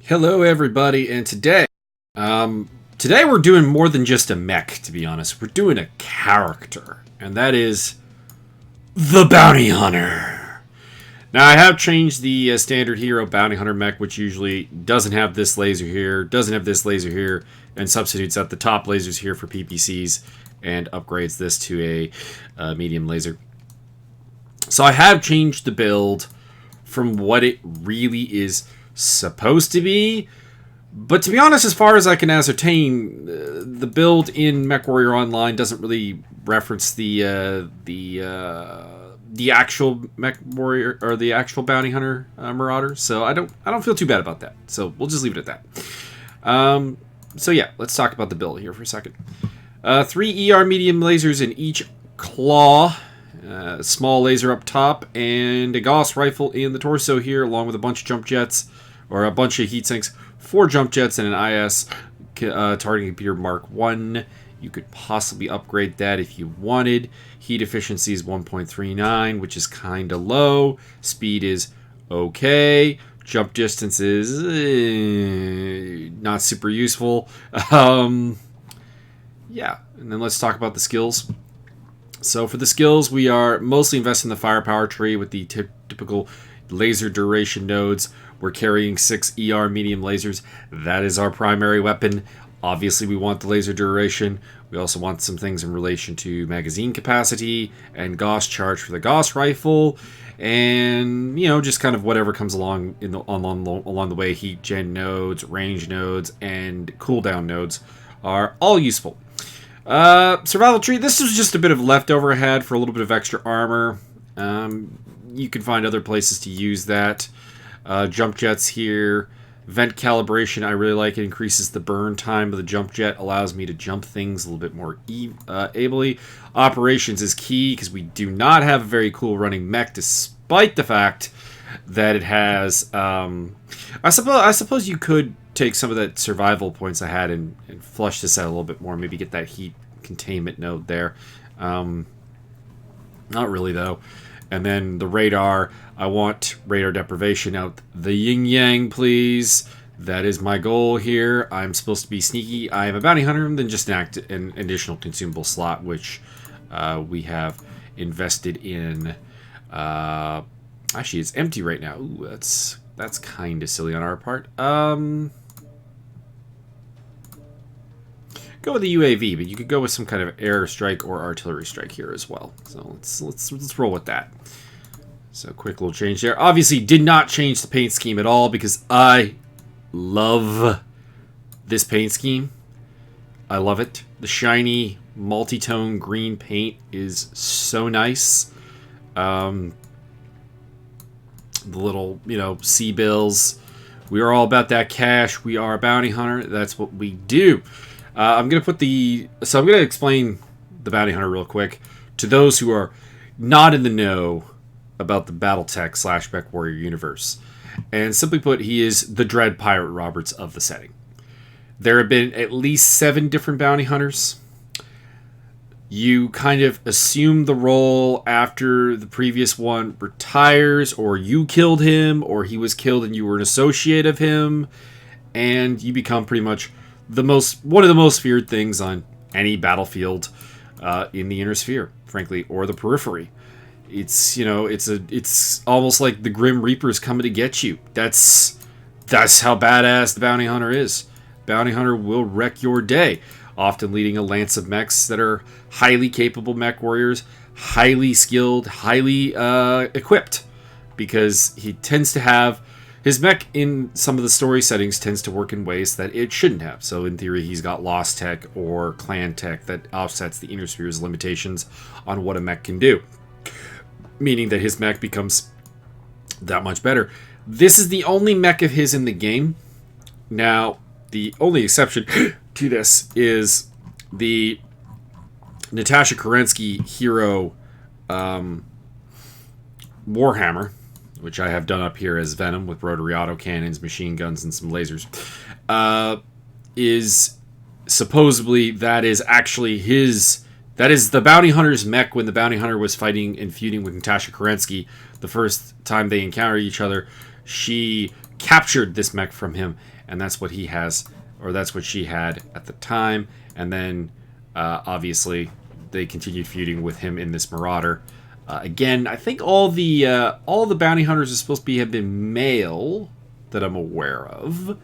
Hello, everybody, and today we're doing more than just a mech. To be honest, we're doing a character, and that is the Bounty Hunter. Now, I have changed the standard hero Bounty Hunter mech, which usually doesn't have this laser here, doesn't have this laser here, and substitutes out the top lasers here for PPCs, and upgrades this to a medium laser. So I have changed the build from what it really is supposed to be, but to be honest, as far as I can ascertain, the build in Mechwarrior Online doesn't really reference the actual Mechwarrior or the actual Bounty Hunter Marauder, so I don't feel too bad about that. So we'll just leave it at that. So yeah, let's talk about the build here for a second. 3 ER medium lasers in each claw. Small laser up top, and a Gauss rifle in the torso here, along with a bunch of jump jets, or a bunch of heat sinks, 4 jump jets, and an IS targeting computer Mark 1. You could possibly upgrade that if you wanted. Heat efficiency is 1.39, which is kind of low. Speed is okay. Jump distance is not super useful. Yeah, and then let's talk about the skills. So for the skills, we are mostly investing in the firepower tree with the typical laser duration nodes. We're carrying 6 ER medium lasers. That is our primary weapon. Obviously, we want the laser duration. We also want some things in relation to magazine capacity and Gauss charge for the Gauss rifle. And, you know, just kind of whatever comes along along the way. Heat gen nodes, range nodes, and cooldown nodes are all useful. Survival tree, this is just a bit of leftover I had for a little bit of extra armor. You can find other places to use that. Jump jets here. Vent calibration, I really like it. Increases the burn time of the jump jet. Allows me to jump things a little bit more ably. Operations is key because we do not have a very cool running mech, despite the fact that it has... I suppose you could take some of that survival points I had and flush this out a little bit more. Maybe get that heat containment node there. Not really, though. And then the radar. I want radar deprivation out the yin-yang, please. That is my goal here. I'm supposed to be sneaky. I am a bounty hunter, and then just an additional consumable slot, which we have invested in. Actually, it's empty right now. Ooh, that's kind of silly on our part. Go with the UAV, but you could go with some kind of air strike or artillery strike here as well. So let's roll with that. So quick little change there. Obviously, did not change the paint scheme at all because I love this paint scheme. I love it. The shiny multi-tone green paint is so nice. The little, sea bills. We are all about that cash. We are a bounty hunter. That's what we do. I'm going to explain the bounty hunter real quick to those who are not in the know about the Battletech / Mechwarrior universe. And simply put, he is the Dread Pirate Roberts of the setting. There have been at least 7 different bounty hunters. You kind of assume the role after the previous one retires, or you killed him, or he was killed and you were an associate of him, and you become pretty much one of the most feared things on any battlefield in the Inner Sphere, frankly, or the Periphery. It's it's almost like the Grim Reaper's coming to get you. That's how badass the Bounty Hunter is. Bounty Hunter will wreck your day, often leading a lance of mechs that are highly capable mech warriors, highly skilled, highly equipped, because he tends to have his mech in some of the story settings tends to work in ways that it shouldn't have. So in theory, he's got Lost Tech or Clan Tech that offsets the Inner Sphere's limitations on what a mech can do, meaning that his mech becomes that much better. This is the only mech of his in the game. Now, the only exception to this is the Natasha Kerenky hero Warhammer, which I have done up here as Venom with rotary autocannons, machine guns, and some lasers, is supposedly that is the bounty hunter's mech when the bounty hunter was fighting and feuding with Natasha Kerenky. The first time they encountered each other, she captured this mech from him, and that's what he has, or that's what she had at the time. And then, obviously, they continued feuding with him in this Marauder. Again, I think all the bounty hunters are supposed to have been male that I'm aware of.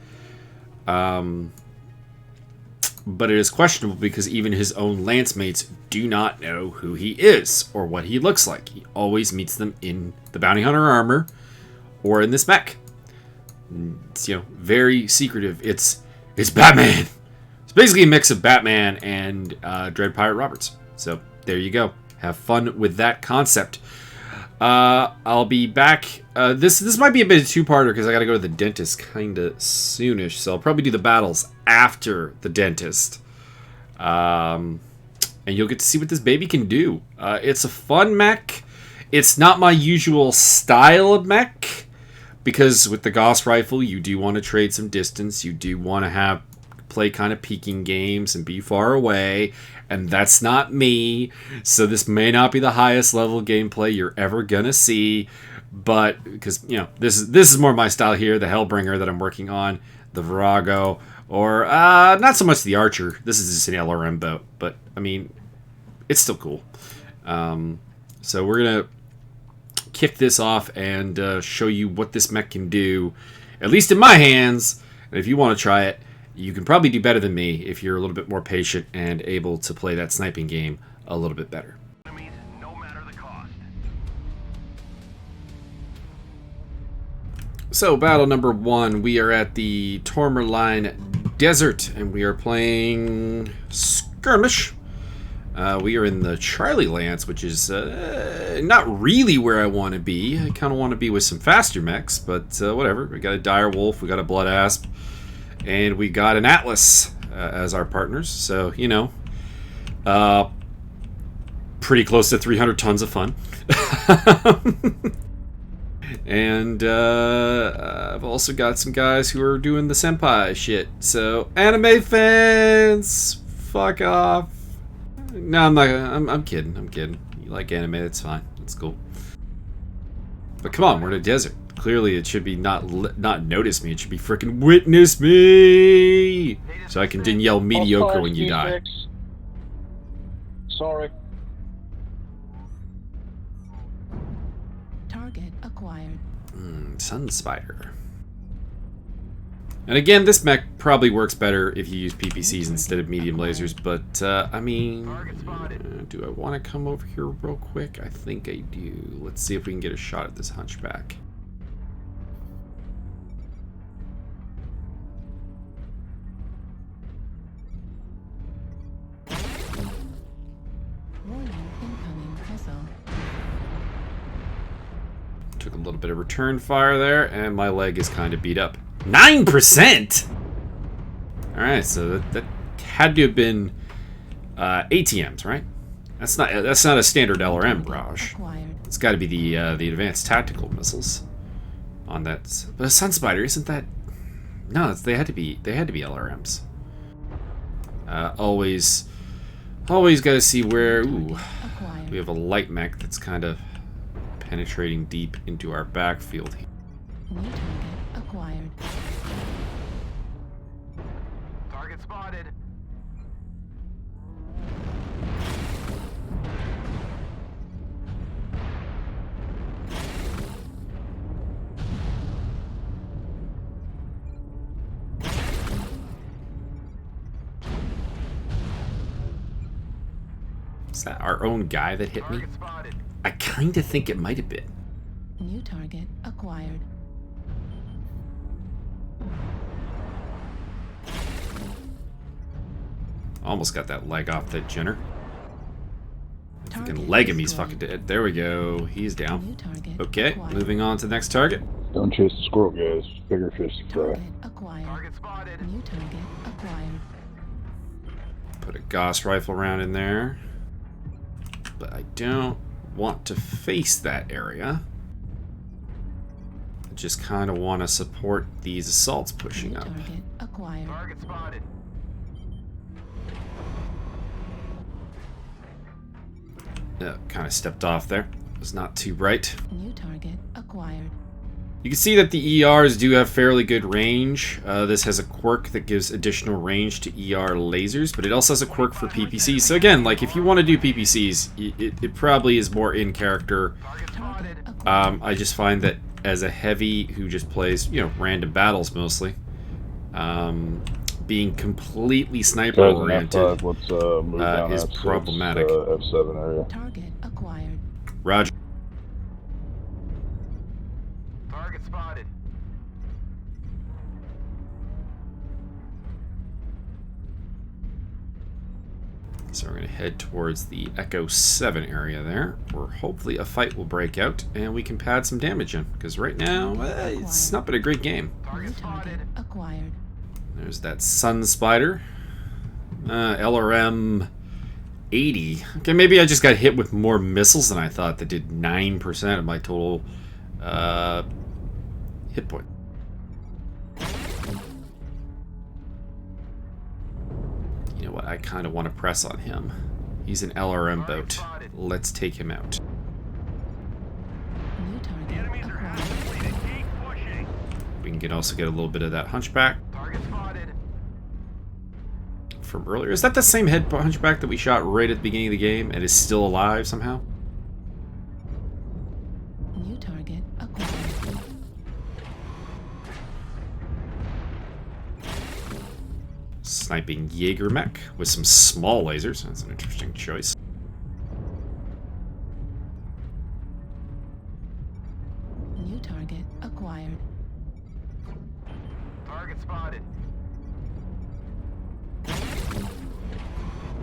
But it is questionable because even his own lance mates do not know who he is or what he looks like. He always meets them in the bounty hunter armor or in this mech. It's, very secretive. It's Batman. It's basically a mix of Batman and Dread Pirate Roberts. So there you go. Have fun with that concept. I'll be back. This might be a bit of a two-parter because I got to go to the dentist kind of soonish. So I'll probably do the battles after the dentist. And you'll get to see what this baby can do. It's a fun mech. It's not my usual style of mech. Because with the Gauss rifle, you do want to trade some distance. You do want to play kind of peeking games and be far away. And that's not me. So this may not be the highest level gameplay you're ever going to see. But, because, this is more my style here. The Hellbringer that I'm working on. The Virago. Or, not so much the Archer. This is just an LRM boat. But, I mean, it's still cool. So we're going to kick this off and show you what this mech can do. At least in my hands. And if you want to try it, you can probably do better than me if you're a little bit more patient and able to play that sniping game a little bit better. No matter the cost. So, battle number 1, we are at the Tourmaline Desert, and we are playing Skirmish. We are in the Charlie Lance, which is not really where I want to be. I kind of want to be with some faster mechs, but whatever. We got a Dire Wolf, we got a Blood Asp, and we got an Atlas as our partners. So, pretty close to 300 tons of fun. And I've also got some guys who are doing the senpai shit. So, anime fans, fuck off. No, I'm not. I'm kidding. I'm kidding. You like anime? It's fine. It's cool. But come on, we're in a desert. Clearly, it should be not notice me. It should be freaking witness me, so I can then yell mediocre when you die. Sorry. Target acquired. Sun Spider. And again, this mech probably works better if you use PPCs instead of medium lasers, but, I mean, do I want to come over here real quick? I think I do. Let's see if we can get a shot at this hunchback. Warning, incoming missile. Took a little bit of return fire there, and my leg is kind of beat up. 9%? Alright, so that had to have been ATMs, right? That's not a standard LRM barrage. It's got to be the advanced tactical missiles on that. But a Sun Spider, isn't that? No, they had to be LRMs. Always got to see where. Ooh, we have a light mech that's kind of penetrating deep into our backfield here. New target acquired. Target spotted. Is that our own guy that hit me? Target spotted. I kind of think it might have been. New target acquired. Almost got that leg off that Jenner. If we can Target leg him, he's destroyed. fucking dead. There we go. He's New down. target Okay, acquired. moving on to the next target. Don't chase the squirrel, guys. Bigger fish to fry. Target acquired. Target spotted. New target acquired. Put a Gauss rifle round in there. But I don't want to face that area. I just kind of want to support these assaults pushing New up. target acquired. Target spotted. Kind of stepped off there. Was not too bright. New target acquired. You can see that the ERs do have fairly good range. This has a quirk that gives additional range to ER lasers, but it also has a quirk for PPCs. So again, like if you want to do PPCs, it probably is more in character. I just find that as a heavy who just plays, you know, random battles mostly, being completely sniper oriented Let's move down is F6, problematic. F7 area. Target acquired. Roger. Target spotted. So we're going to head towards the Echo 7 area there, where hopefully a fight will break out and we can pad some damage in. Because right now, it's not been a great game. New Target target spotted. acquired. There's that Sun Spider. LRM 80. Okay, maybe I just got hit with more missiles than I thought that did 9% of my total hit point. You know what? I kind of want to press on him. He's an LRM boat. Let's take him out. New The target enemies are acquired. half completed. Keep pushing. We can also get a little bit of that hunchback Target spotted. from earlier. Is that the same head hunchback that we shot right at the beginning of the game and is still alive somehow? New target acquired. Sniping Jaeger mech with some small lasers. That's an interesting choice. New target acquired. Target spotted.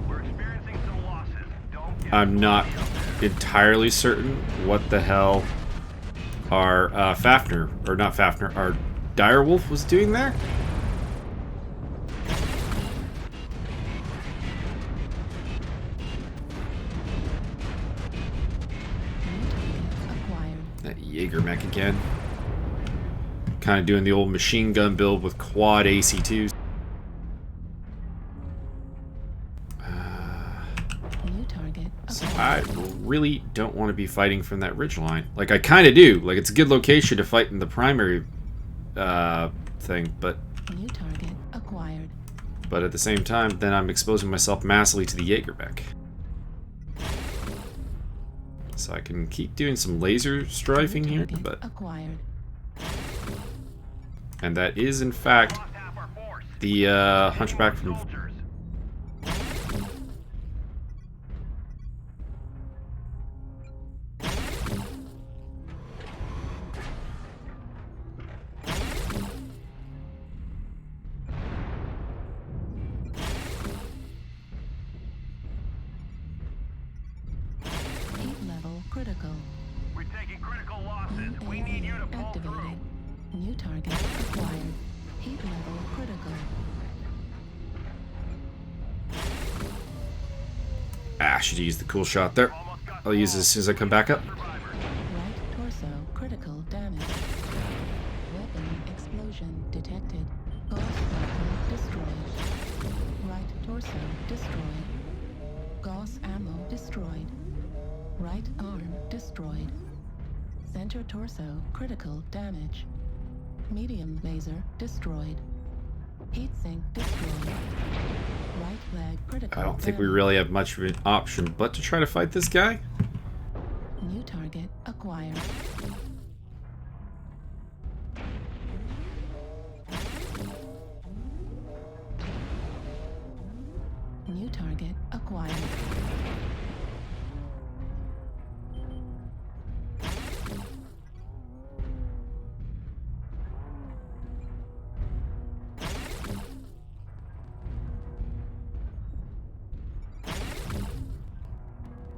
We're experiencing some losses. Don't get I'm not entirely certain what the hell our Fafnir, or not Fafnir, our Direwolf was doing there. New target acquired. That Jaeger mech again. Kind of doing the old machine gun build with quad AC2s. New target So acquired. I really don't want to be fighting from that ridge line. Like, I kind of do. Like, it's a good location to fight in the primary thing, but New target acquired. at the same time, then I'm exposing myself massively to the Jaeger mech. So I can keep doing some laser strafing New here, target but acquired. and that is in fact lost half our force. the hunchback from Soldiers. Heat level critical. We're taking critical losses. We need you to pull through. Activated. New target acquired. Heat level critical. I should use the cool shot there. Almost got I'll use it as soon as I come back up. survivors. Right torso critical damage. Weapon explosion detected. Gauss weapon destroyed. Right torso destroyed. Gauss ammo destroyed. Right arm destroyed. Center torso critical damage. Medium laser destroyed. Heatsink destroyed. Right leg critical I don't think we damage. really have much of an option but to try to fight this guy. New target acquired. New target acquired.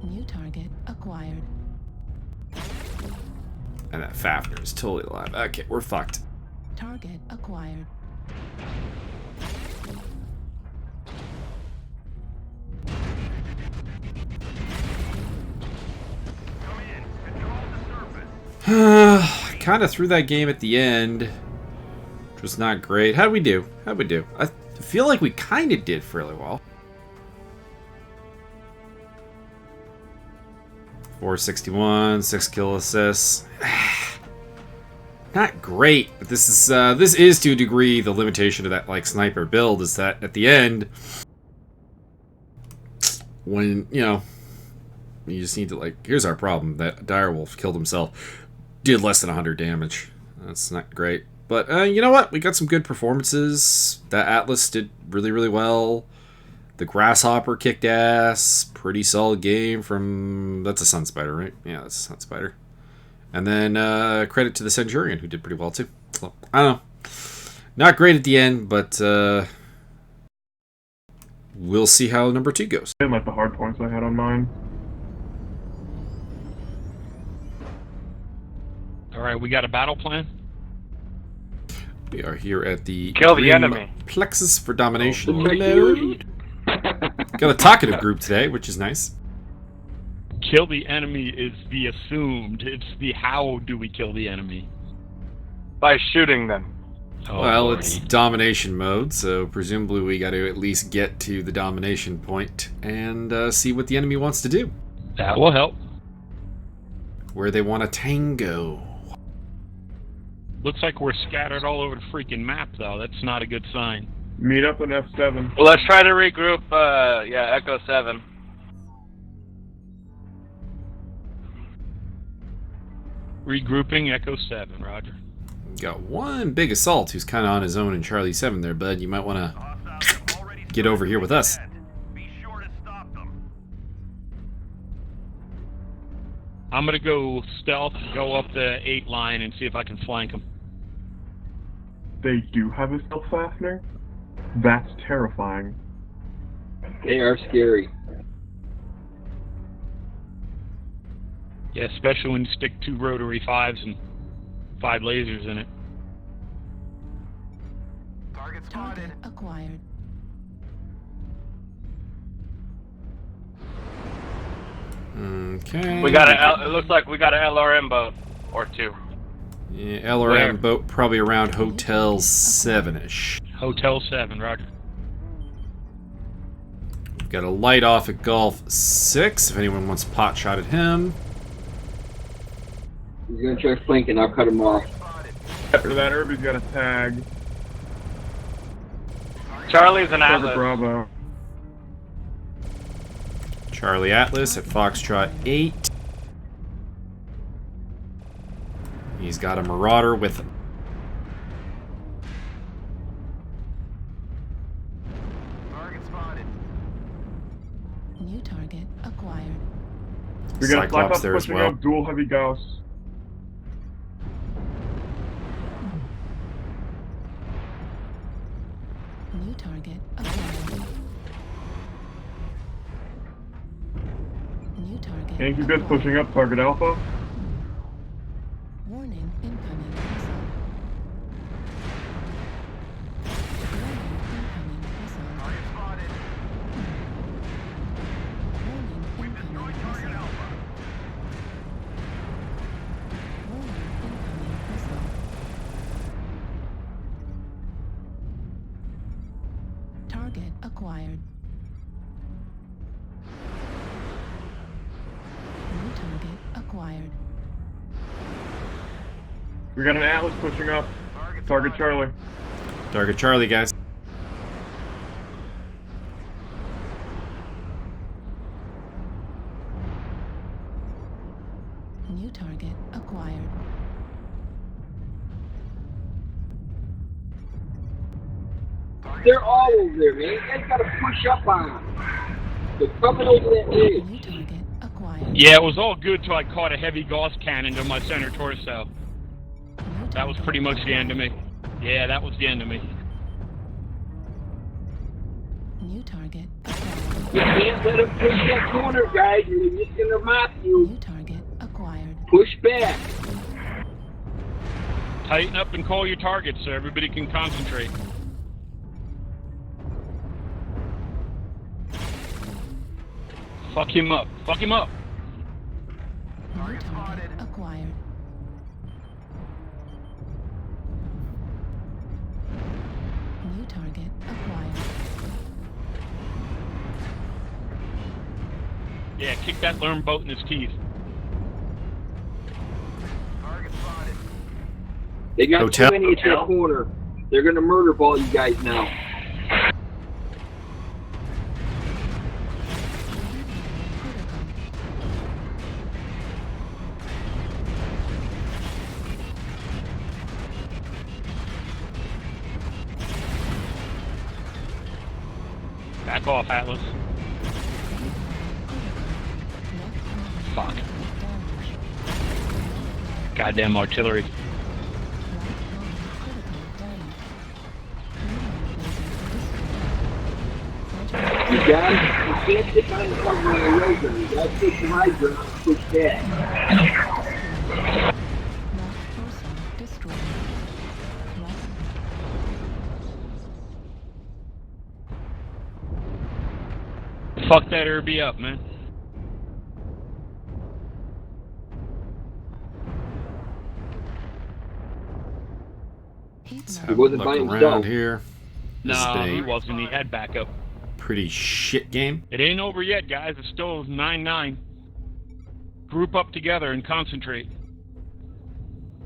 New target acquired. And that Fafnir is totally alive. Okay, we're fucked. Target acquired. Come in. Control the surface. Kind of threw that game at the end, which was not great. How'd we do? How'd we do? I feel like we kind of did fairly well. 461, 6 kill assists. not great, but this is to a degree the limitation of that like sniper build is that at the end, when you just need to like, here's our problem: that direwolf killed himself, did less than 100 damage. That's not great, but you know what? We got some good performances. That Atlas did really, really well. The Grasshopper kicked ass. Pretty solid game from... That's a Sun Spider, right? Yeah, that's a Sun Spider. And then credit to the Centurion, who did pretty well, too. So, I don't know. Not great at the end, but we'll see how number 2 goes. I didn't like the hard points I had on mine. Alright, we got a battle plan? We are here at the... Kill the enemy. Plexus for domination mode. Got a talkative group today, which is nice. Kill the enemy is the assumed. It's the how do we kill the enemy? By shooting them. Oh, well, Lordy. it's domination mode, so presumably we got to at least get to the domination point and see what the enemy wants to do. That will help. Where they want to tango. Looks like we're scattered all over the freaking map, though. That's not a good sign. Meet up in F7. Well, let's try to regroup, Echo 7. Regrouping Echo 7, roger. Got one big assault who's kind of on his own in Charlie 7 there, bud. You might want to get over here with us. Be sure to stop them. I'm gonna go stealth, go up the 8 line, and see if I can flank them. They do have a stealth fastener? That's terrifying. They are scary. Yeah, especially when you stick 2 rotary 5s and 5 lasers in it. Target Target spotted. acquired. Okay. We got it looks like we got an LRM boat or 2. Yeah, LRM Where? boat probably around Hotel 7-ish. Hotel 7, roger. We've got a light off at Golf 6, if anyone wants a pot shot at him. He's gonna try flanking, I'll cut him off. After that, Irby's got a tag. Charlie's an Target Atlas. Bravo. Charlie Atlas at Foxtrot 8. He's got a Marauder with him. Target spotted. New target acquired. We got a Black Cyclops Ops there as pushing well. up, dual heavy gauss. New target acquired. New target. Yankee Bits acquired. pushing up, target Alpha. Warning, incoming missile. Warning, incoming missile. Target spotted. Warning, We've incoming destroyed target missile. Alpha. Warning, incoming missile. Target acquired. New target acquired. We got an Atlas pushing up, target Charlie. Target Charlie, guys. New target acquired. They're all over there, man. You guys gotta push up on them. They're coming over that edge. New target acquired. Yeah, it was all good till I caught a heavy Gauss cannon to my center torso. New That was target pretty much the end of me. Yeah, that was the end of me. New target acquired. You can't let them push that corner, guys. You're just gonna mop you. New target acquired. Push back. Tighten up and call your targets so everybody can concentrate. Fuck him up. Fuck him up. New target acquired. New target acquired. Yeah, kick that learn boat in his teeth. Target spotted. They got Hotel. too many at that corner. They're gonna murder ball you guys now. Back off, Atlas. Fuck. Goddamn artillery. You guys, you can't sit behind the cover of the razor. You gotta take the riser and push back. Left torso destroyed. Left Fuck that Irby up, man. heat Let's level. have a wasn't look by around himself. here. This has No, been he a wasn't. He had backup. pretty shit game. It ain't over yet, guys. It's still 9-9. Group up together and concentrate.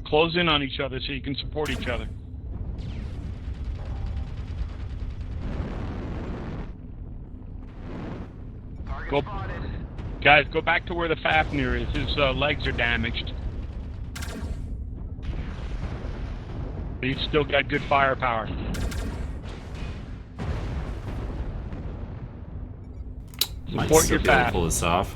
Close in on each other so you can support each other. Go, guys, go back to where the Fafnir is. His legs are damaged. But he's still got good firepower. Might Support still your be able to Faf. pull this off.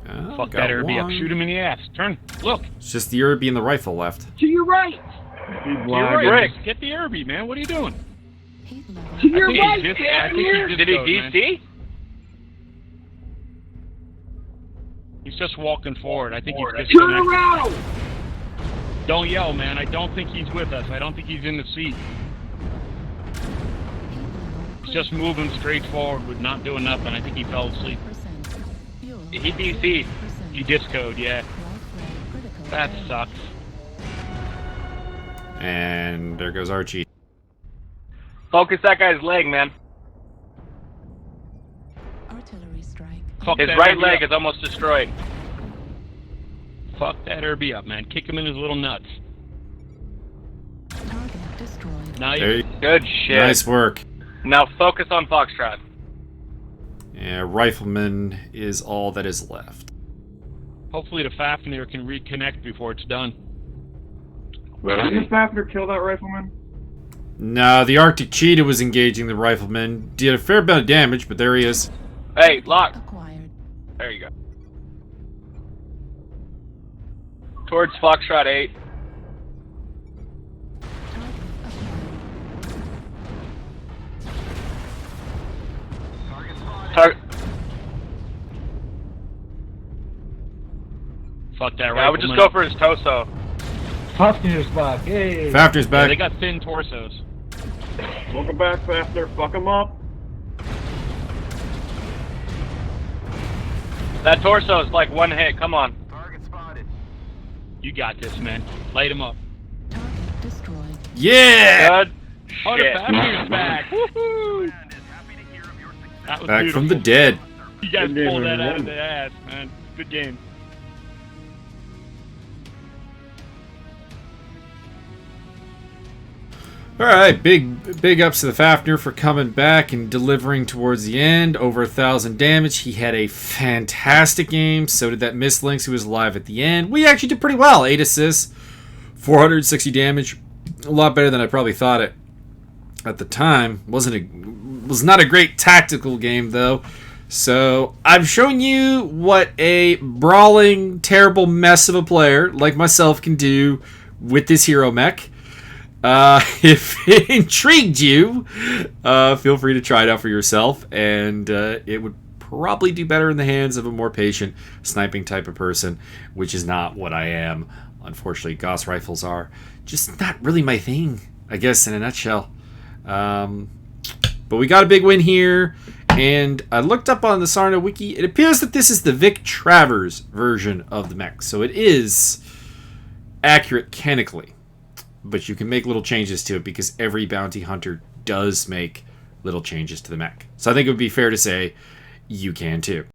Oh, Fuck got that Irby up. one. Shoot him in the ass. Turn. Look. It's just the Irby and the rifle left. To your right! He's You're lagging. right. Get the Irby, man. What are you doing? Heat level. To your I think right, he's just- I think he's Fafnir! just- Did he Goes, man. DC? He's just walking forward. I think he's Turn disconnected. around! Don't yell, man. I don't think he's with us. I don't think he's in the seat. Heat level. He's just moving straight forward with not doing nothing. I think he fell asleep. 3%. Fuel. He DC'd. 0%. He discoed, yeah. Life ray critical That damage. sucks. And there goes Archie. Focus that guy's leg, man. Artillery strike. Fuck His that right Irby leg up. is almost destroyed. Fuck that Irby up, man. Kick him in his little nuts. Target destroyed. Now There you... you, Good shit. nice work. Now focus on Foxtrot. Yeah, rifleman is all that is left. Hopefully the Fafnir can reconnect before it's done. Didn't Fafnir kill that rifleman? No, the Arctic Cheetah was engaging the rifleman. Did a fair bit of damage, but there he is. Hey, lock. Acquired. There you go. Towards Foxtrot 8. Target acquired. Target. Fuck that I would just rifleman go for his torso. Fafnir's back, yay! Fafnir's Yeah, back. they got thin torsos. Welcome back, Fafnir. Fuck him up. That torso is like one hit. Come on. You got this, man. Light him up. Target destroyed. Yeah! Good Oh, the shit. Fafnir's back. Woohoo! That was Back beautiful. from the dead. You guys Good game, pulled that out of everyone. the ass, man. Good game. Alright, big ups to the Fafnir for coming back and delivering towards the end. Over 1,000 damage. He had a fantastic game. So did that Miss Lynx who was alive at the end. We actually did pretty well. 8 assists, 460 damage. A lot better than I probably thought it at the time. Was not a great tactical game though. So I've shown you what a brawling, terrible mess of a player like myself can do with this hero mech. If it intrigued you, feel free to try it out for yourself, and it would probably do better in the hands of a more patient sniping type of person, which is not what I am. Unfortunately, Gauss rifles are just not really my thing, I guess, in a nutshell. But we got a big win here, and I looked up on the Sarna wiki. It appears that this is the Vic Travers version of the mech, so it is accurate mechanically. But you can make little changes to it because every bounty hunter does make little changes to the mech. So I think it would be fair to say you can too.